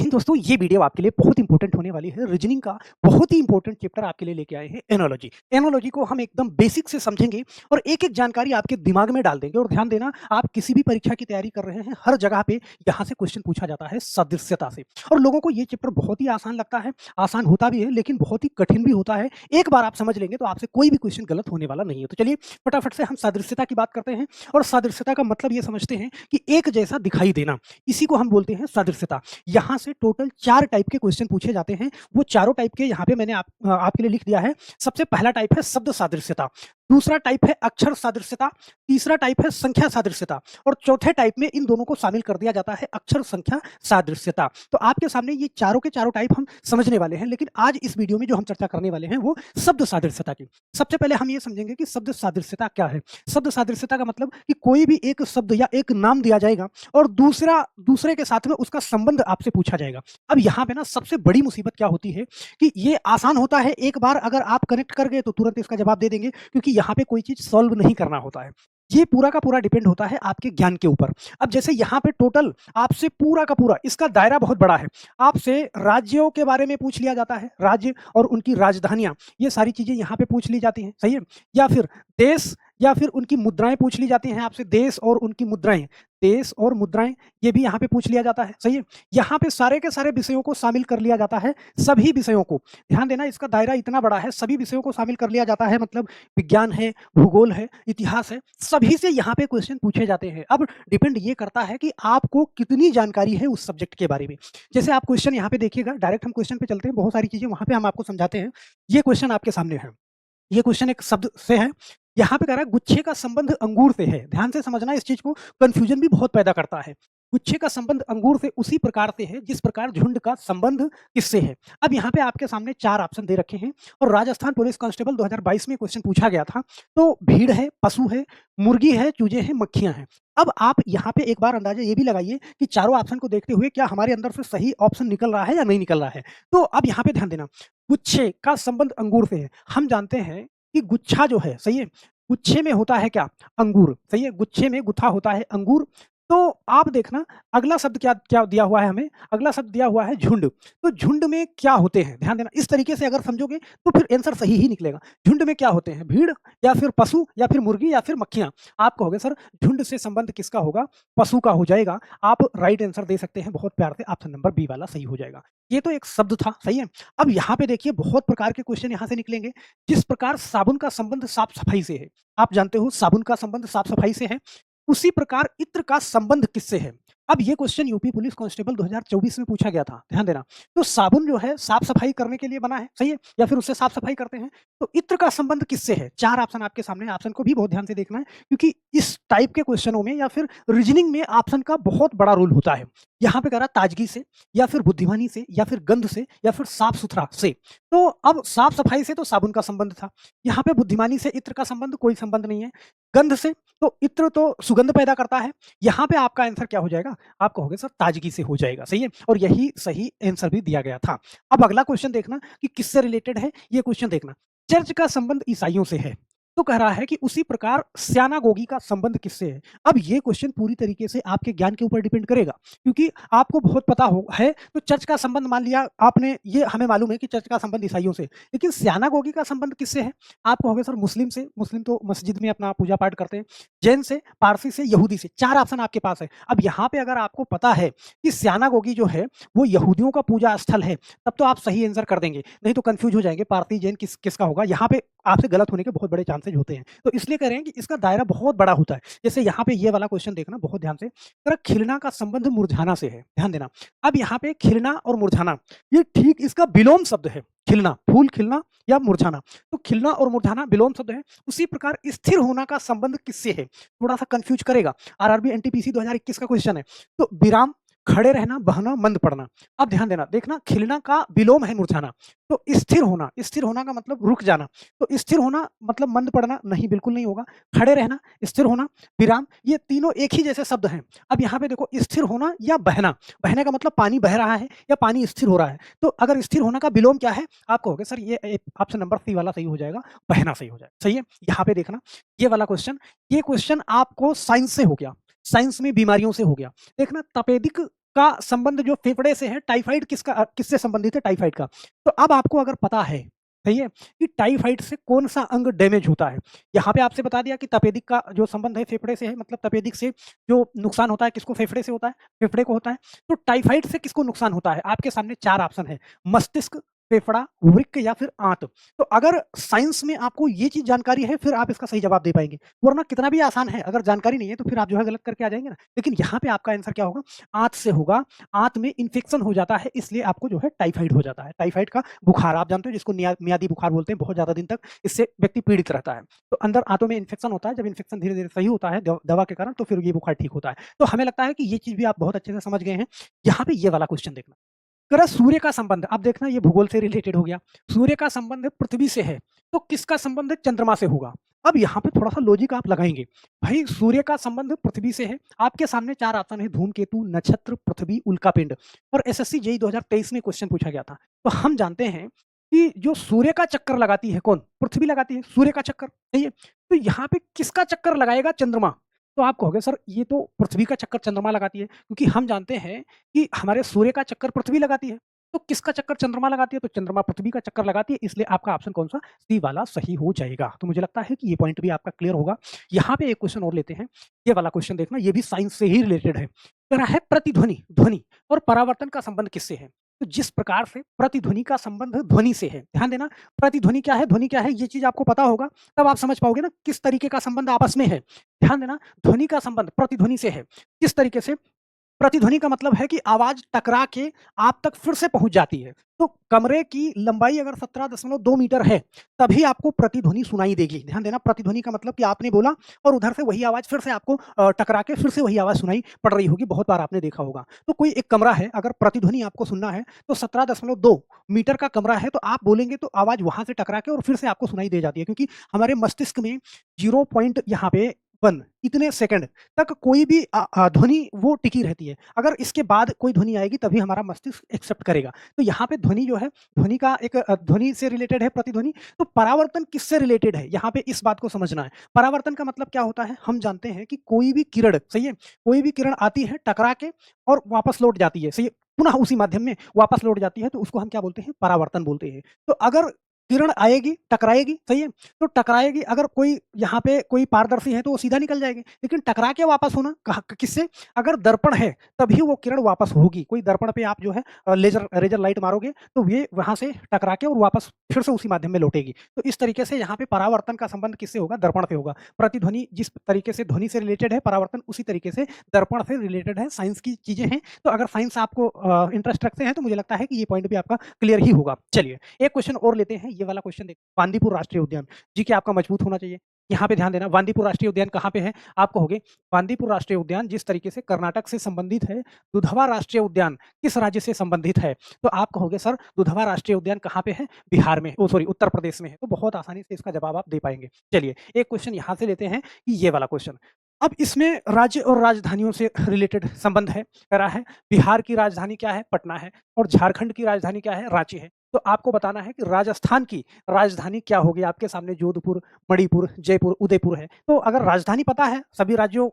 लेकिन दोस्तों ये वीडियो आपके लिए बहुत इंपॉर्टेंट होने वाली है। रीजनिंग का बहुत ही इंपॉर्टेंट चैप्टर आपके लिए लेके आए हैं एनालॉजी। एनालॉजी को हम एकदम बेसिक से समझेंगे और एक-एक जानकारी आपके दिमाग में डाल देंगे। और ध्यान देना, आप किसी भी परीक्षा की तैयारी कर रहे हैं, हर जगह पे यहाँ से क्वेश्चन पूछा जाता है सदृश्यता से। और लोगों को ये चैप्टर बहुत ही आसान लगता है, आसान होता भी है लेकिन बहुत ही कठिन भी होता है। एक बार आप समझ लेंगे तो आपसे कोई भी क्वेश्चन गलत होने वाला नहीं है। तो चलिए फटाफट से हम सदृश्यता की बात करते हैं। और सदृश्यता का मतलब ये समझते हैं कि एक जैसा दिखाई देना, इसी को हम बोलते हैं सदृश्यता। यहाँ से टोटल 4 टाइप के क्वेश्चन पूछे जाते हैं। वो चारों टाइप के यहाँ पे मैंने आपके लिए लिख दिया है। सबसे पहला टाइप है शब्द सादृश्यता, दूसरा टाइप है अक्षर सादृश्यता, तीसरा टाइप है संख्या सादृश्यता और चौथे टाइप में इन दोनों को शामिल कर दिया जाता है अक्षर संख्या सादृश्यता। तो आपके सामने ये चारों के चारों टाइप हम समझने वाले हैं, लेकिन आज इस वीडियो में जो हम चर्चा करने वाले हैं वो शब्द सादृश्यता की। सबसे पहले हम ये समझेंगे कि शब्द सादृश्यता क्या है। शब्द सादृश्यता का मतलब कि कोई भी एक शब्द या एक नाम दिया जाएगा और दूसरे के साथ में उसका संबंध आपसे पूछा जाएगा। अब यहाँ पे ना सबसे बड़ी मुसीबत क्या होती है कि ये आसान होता है, एक बार अगर आप कनेक्ट कर गए तो तुरंत इसका जवाब दे देंगे, क्योंकि यहाँ पे कोई चीज सॉल्व नहीं करना होता है। ये पूरा का पूरा डिपेंड होता है आपके ज्ञान के ऊपर। अब जैसे यहाँ पे टोटल आपसे पूरा का पूरा, इसका दायरा बहुत बड़ा है। आपसे राज्यों के बारे में पूछ लिया जाता है, राज्य और उनकी राजधानियां, ये सारी चीजें यहाँ पे पूछ ली जाती हैं, सही है। या फिर देश या फिर उनकी मुद्राएं पूछ ली जाती हैं आपसे, देश और उनकी मुद्राएं, देश और मुद्राएं ये भी यहाँ पे पूछ लिया जाता है, सही है। यहाँ पे सारे के सारे विषयों को शामिल कर लिया जाता है, सभी विषयों को। ध्यान देना, इसका दायरा इतना बड़ा है, सभी विषयों को शामिल कर लिया जाता है, मतलब विज्ञान है, भूगोल है, इतिहास है, सभी से यहाँ पे क्वेश्चन पूछे जाते हैं। अब डिपेंड ये करता है कि आपको कितनी जानकारी है उस सब्जेक्ट के बारे में। जैसे आप क्वेश्चन यहाँ पे देखिएगा, डायरेक्ट हम क्वेश्चन पे चलते हैं, बहुत सारी चीजें वहां पे हम आपको समझाते हैं। ये क्वेश्चन आपके सामने है, ये क्वेश्चन एक शब्द से है। यहाँ पे कह रहा है गुच्छे का संबंध अंगूर से है। ध्यान से समझना, इस चीज को कंफ्यूजन भी बहुत पैदा करता है। गुच्छे का संबंध अंगूर से उसी प्रकार से है जिस प्रकार झुंड का संबंध किससे है। अब यहाँ पे आपके सामने 4 ऑप्शन दे रखे हैं और राजस्थान पुलिस कांस्टेबल 2022 में क्वेश्चन पूछा गया था। तो भीड़ है, पशु है, मुर्गी है, चूजे हैं, मक्खियां हैं। अब आप यहाँ पे एक बार अंदाजा ये भी लगाइए कि चारों ऑप्शन को देखते हुए क्या हमारे अंदर से सही ऑप्शन निकल रहा है या नहीं निकल रहा है। तो अब यहाँ पे ध्यान देना, गुच्छे का संबंध अंगूर से है। हम जानते हैं कि गुच्छा जो है, सही है, गुच्छे में होता है क्या, अंगूर, सही है, गुच्छे में गुथा होता है अंगूर। तो आप देखना अगला शब्द क्या क्या दिया हुआ है हमें, अगला शब्द दिया हुआ है झुंड। तो झुंड में क्या होते हैं, ध्यान देना, इस तरीके से अगर समझोगे तो फिर आंसर सही ही निकलेगा। झुंड में क्या होते हैं, भीड़ या फिर पशु या फिर मुर्गी या फिर मक्खियां। आप कहोगे सर झुंड से संबंध किसका होगा, पशु का हो जाएगा। आप राइट आंसर दे सकते हैं बहुत प्यार से, ऑप्शन नंबर बी वाला सही हो जाएगा। ये तो एक शब्द था, सही है। अब यहाँ पे देखिए बहुत प्रकार के क्वेश्चन यहाँ से निकलेंगे। जिस प्रकार साबुन का संबंध साफ सफाई से है, आप जानते हो साबुन का संबंध साफ सफाई से है, उसी प्रकार इत्र का संबंध किससे है। अब ये क्वेश्चन यूपी पुलिस कांस्टेबल 2024 में पूछा गया था, ध्यान देना। तो साबुन जो है साफ सफाई करने के लिए बना है, सही है, या फिर उससे साफ सफाई करते हैं। तो इत्र का संबंध किससे है। 4 ऑप्शन आपके सामने, ऑप्शन को भी बहुत ध्यान से देखना है, क्योंकि इस टाइप के क्वेश्चनों में या फिर रीजनिंग में ऑप्शन का बहुत बड़ा रोल होता है। यहाँ पे कह रहा ताजगी से या फिर बुद्धिमानी से या फिर गंध से या फिर साफ सुथरा से। तो अब साफ सफाई से तो साबुन का संबंध था, यहाँ पे बुद्धिमानी से इत्र का संबंध कोई संबंध नहीं है, गंध से तो इत्र तो सुगंध पैदा करता है। यहाँ पे आपका आंसर क्या हो जाएगा, आप कहोगे सर ताजगी से हो जाएगा, सही है, और यही सही आंसर भी दिया गया था। अब अगला क्वेश्चन देखना कि किससे रिलेटेड है। ये क्वेश्चन देखना, चर्च का संबंध ईसाइयों से है, तो कह रहा है कि उसी प्रकार स्यानागोगी का संबंध किससे है। अब ये क्वेश्चन पूरी तरीके से आपके ज्ञान के ऊपर डिपेंड करेगा, क्योंकि आपको बहुत पता हो है तो चर्च का संबंध मान लिया आपने, ये हमें मालूम है कि चर्च का संबंध ईसाइयों से, लेकिन स्यानागोगी का संबंध किससे है। आप कहोगे सर मुस्लिम से, मुस्लिम तो मस्जिद में अपना पूजा पाठ करते हैं, जैन से, पारसी से, यहूदी से। 4 ऑप्शन आपके पास है। अब यहाँ पे अगर आपको पता है कि स्यानागोगी जो है वो यहूदियों का पूजा स्थल है, तब तो आप सही आंसर कर देंगे, नहीं तो कंफ्यूज हो जाएंगे पारसी जैन किसका होगा। यहाँ पे आपसे गलत होने के बहुत बड़े चांसेज होते हैं, तो इसलिए कह रहे हैं कि इसका दायरा बहुत बड़ा होता है। जैसे यहाँ पे ये वाला क्वेश्चन देखना बहुत ध्यान से, तर खिलना का संबंध मुरझाना से है, ध्यान देना। अब यहाँ पे खिलना और मुरझाना ये ठीक इसका विलोम शब्द है, खिलना, फूल खिलना या मुरझाना, तो खिलना और मुरझाना विलोम शब्द है। उसी प्रकार स्थिर होना का संबंध किससे है, थोड़ा सा कंफ्यूज करेगा। आरआरबी एनटीपीसी 2021 का क्वेश्चन है। तो विराम, खड़े रहना, बहना, मंद पड़ना। अब ध्यान देना, देखना खिलना का विलोम है मुरझाना, तो स्थिर होना, स्थिर होना का मतलब रुक जाना, तो स्थिर होना मतलब मंद पड़ना नहीं, बिल्कुल नहीं होगा। खड़े रहना, स्थिर होना, विराम, ये तीनों एक ही जैसे शब्द हैं। अब यहाँ पे देखो स्थिर होना या बहना, बहने का मतलब पानी बह रहा है या पानी स्थिर हो रहा है। तो अगर स्थिर होना का विलोम क्या है, आप कहोगे सर ये ऑप्शन नंबर सी वाला सही हो जाएगा, बहना सही हो जाएगा, सही है। यहाँ पे देखना ये वाला क्वेश्चन, ये क्वेश्चन आपको साइंस से हो गया, साइंस में बीमारियों से हो गया। देखना तपेदिक का संबंध जो फेफड़े से है, टाइफाइड किससे संबंधित है? टाइफाइड का। तो अब आपको अगर पता है, सही है, कि टाइफाइड से कौन-सा अंग डैमेज होता है। यहाँ पे आपसे बता दिया कि तपेदिक का जो संबंध है फेफड़े से है, मतलब तपेदिक से जो नुकसान होता है किसको? फेफड़े से होता है, फेफड़े को होता है। तो टाइफाइड से किसको नुकसान होता है? आपके सामने 4 ऑप्शन है, मस्तिष्क, फेफड़ा, वृक्क या फिर आंत। तो अगर साइंस में आपको ये चीज़ जानकारी है, फिर आप इसका सही जवाब दे पाएँगे, वरना कितना भी आसान है, अगर जानकारी नहीं है, तो फिर आप जो है गलत करके आ जाएँगे ना। लेकिन यहाँ पे आपका आंसर क्या होगा? आंत से होगा। आंत में इन्फेक्शन हो जाता है, इसलिए आपको जो है टाइफाइड हो जाता है। टाइफाइड का बुखार आप जानते हो जिसको मियादी बुखार बोलते हैं, बहुत ज़्यादा दिन तक इससे व्यक्ति पीड़ित रहता है। तो अंदर आंतों में इन्फेक्शन होता है, जब इन्फेक्शन धीरे-धीरे सही होता है दवा के कारण, तो फिर ये बुखार ठीक होता है। तो हमें लगता है कि ये चीज़ भी आप बहुत अच्छे से समझ गए हैं। यहाँ पे ये वाला क्वेश्चन देखना। अगर सूर्य का संबंध, अब देखना ये भूगोल से रिलेटेड हो गया। सूर्य का संबंध पृथ्वी से है, तो किसका संबंध चंद्रमा से होगा? अब यहाँ पे थोड़ा-सा लॉजिक आप लगाएँगे। भाई सूर्य का संबंध पृथ्वी से है, आपके सामने 4 ऑप्शन है, धूमकेतु, नक्षत्र, पृथ्वी, उल्कापिंड, और एसएससी जेईई 2023 में क्वेश्चन पूछा गया था। तो हम जानते हैं कि जो सूर्य का चक्कर लगाती है कौन? पृथ्वी लगाती है, सूर्य का चक्कर, सही है? तो यहाँ पे किसका चक्कर लगाएगा? चंद्रमा। तो आप कहोगे सर ये तो पृथ्वी का चक्कर चंद्रमा लगाती है, क्योंकि हम जानते हैं कि हमारे सूर्य का चक्कर पृथ्वी लगाती है। तो किसका चक्कर चंद्रमा लगाती है? तो चंद्रमा पृथ्वी का चक्कर लगाती है, इसलिए आपका ऑप्शन कौन-सा? सी वाला सही हो जाएगा। तो मुझे लगता है कि ये पॉइंट भी आपका क्लियर होगा। यहाँ पे एक क्वेश्चन और लेते हैं। ये वाला क्वेश्चन देखना, ये भी साइंस से ही रिलेटेड है। कह रहा है प्रतिध्वनि, ध्वनि और परावर्तन का संबंध किससे है? तो जिस प्रकार से प्रतिध्वनि का संबंध ध्वनि से है, ध्यान देना, प्रतिध्वनि क्या है, ध्वनि क्या है, ये चीज़ आपको पता होगा, तब आप समझ पाओगे ना किस तरीके का संबंध आपस में है। ध्यान देना, ध्वनि का संबंध प्रतिध्वनि से है। किस तरीके से? प्रतिध्वनि का मतलब है कि आवाज़ टकरा के आप तक फिर से पहुँच जाती है। तो कमरे की लंबाई अगर 17.2 मीटर है, तभी आपको प्रतिध्वनि सुनाई देगी। ध्यान देना, प्रतिध्वनि का मतलब कि आपने बोला और उधर से वही आवाज़ फिर से आपको टकरा के फिर से वही आवाज़ सुनाई पड़ रही होगी, बहुत बार आपने देखा होगा। तो कोई एक कमरा है, अगर प्रतिध्वनि आपको सुनना है, तो 17.2 मीटर का कमरा है, तो आप बोलेंगे तो आवाज़ वहाँ से टकरा के और फिर से आपको सुनाई दे जाती है, क्योंकि हमारे मस्तिष्क में 0 पॉइंट यहाँ पे 1 इतने सेकंड तक कोई भी ध्वनि वो टिकी रहती है। अगर इसके बाद कोई ध्वनि आएगी तभी हमारा मस्तिष्क एक्सेप्ट करेगा। तो यहाँ पे ध्वनि जो है, ध्वनि का एक ध्वनि से रिलेटेड है प्रतिध्वनि। तो परावर्तन किससे रिलेटेड है? यहाँ पे इस बात को समझना है। परावर्तन का मतलब क्या होता है? हम जानते हैं कि कोई भी किरण, सही है? कोई भी किरण आती है टकरा के और वापस लौट जाती है, सही है? पुनः उसी माध्यम में वापस लौट जाती है, तो उसको हम क्या बोलते हैं? परावर्तन बोलते हैं। तो अगर किरण आएगी, टकराएगी, सही है? तो टकराएगी, अगर कोई यहाँ पे कोई पारदर्शी है तो वो सीधा निकल जाएगी, लेकिन टकरा के वापस होना कहाँ किससे? अगर दर्पण है, तभी वो किरण वापस होगी। कोई दर्पण पे आप जो है लेज़र लाइट मारोगे, तो ये वहाँ से टकरा के और वापस फिर से उसी माध्यम में लौटेगी। तो इस तरीके से यहाँ पे परावर्तन का संबंध किससे होगा? दर्पण से होगा। प्रतिध्वनि जिस तरीके से ध्वनि से रिलेटेड है, परावर्तन उसी तरीके से दर्पण से रिलेटेड है। साइंस की चीज़ें हैं, तो अगर साइंस आपको इंटरेस्ट रखते हैं, तो मुझे लगता है कि ये पॉइंट भी आपका क्लियर ही होगा। चलिए, एक क्वेश्चन और लेते हैं, ये वाला क्वेश्चन देखिए, बांदीपुर राष्ट्रीय उद्यान, जीके आपका मजबूत होना चाहिए। यहाँ पे ध्यान देना, बांदीपुर राष्ट्रीय उद्यान कहाँ पे है? आप कहोगे बांदीपुर राष्ट्रीय उद्यान जिस तरीके से कर्नाटक से संबंधित है, दुधवा राष्ट्रीय उद्यान किस राज्य से संबंधित है? तो आप कहोगे सर दुधवा राष्ट्रीय उद्यान कहाँ पे है? बिहार में, ओह सॉरी उत्तर प्रदेश में है। तो बहुत आसानी से इसका जवाब आप दे पाएँगे। चलिए, एक क्वेश्चन यहाँ से लेते हैं कि ये वाला क्वेश्चन। अब इसमें राज्य और राजधानियों से रिलेटेड संबंध है, कह रहा है बिहार की राजधानी क्या है? पटना है, और झारखंड की राजधानी क्या है? रांची है। तो आपको बताना है कि राजस्थान की राजधानी क्या होगी? आपके सामने जोधपुर, मणिपुर, जयपुर, उदयपुर है। तो अगर राजधानी पता है, सभी राज्यों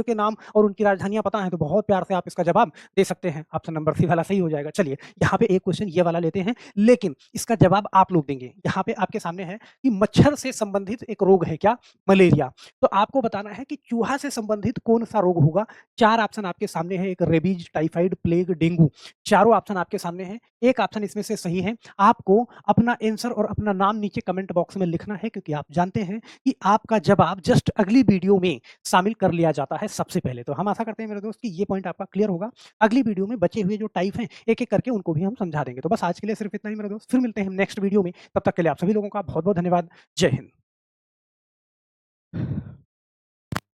के नाम और उनकी राजधानियाँ पता हैं, तो बहुत प्यार से आप इसका जवाब दे सकते हैं। ऑप्शन नंबर सी वाला सही हो जाएगा। चलिए, यहाँ पे एक क्वेश्चन ये वाला लेते हैं, लेकिन इसका जवाब आप लोग देंगे। यहाँ पे आपके सामने है कि मच्छर से संबंधित एक रोग है क्या? मलेरिया। तो आपको बताना है कि चूहा से संबंधित कौन-सा रोग होगा? 4 ऑप्शन आपके सामने है, एक रेबीज, टाइफाइड, प्लेग, डेंगू। चारों ऑप्शन आपके सामने हैं, एक ऑप्शन इसमें से सही है। आपको अपना आंसर और अपना नाम नीचे कमेंट बॉक्स में लिखना है, क्योंकि आप जानते हैं कि आपका जवाब जस्ट अगली वीडियो में शामिल कर लिया जाता है सबसे पहले। तो हम आशा करते हैं मेरे दोस्त कि ये पॉइंट आपका क्लियर होगा। अगली वीडियो में बचे हुए जो टाइप हैं, एक-एक करके उनको भी हम समझा देंगे। तो बस आज के लिए सिर्फ इतना ही मेरे दोस्त, फिर मिलते हैं हम नेक्स्ट वीडियो में। तब तक के लिए आप सभी लोगों का बहुत-बहुत धन्यवाद। जय हिंद।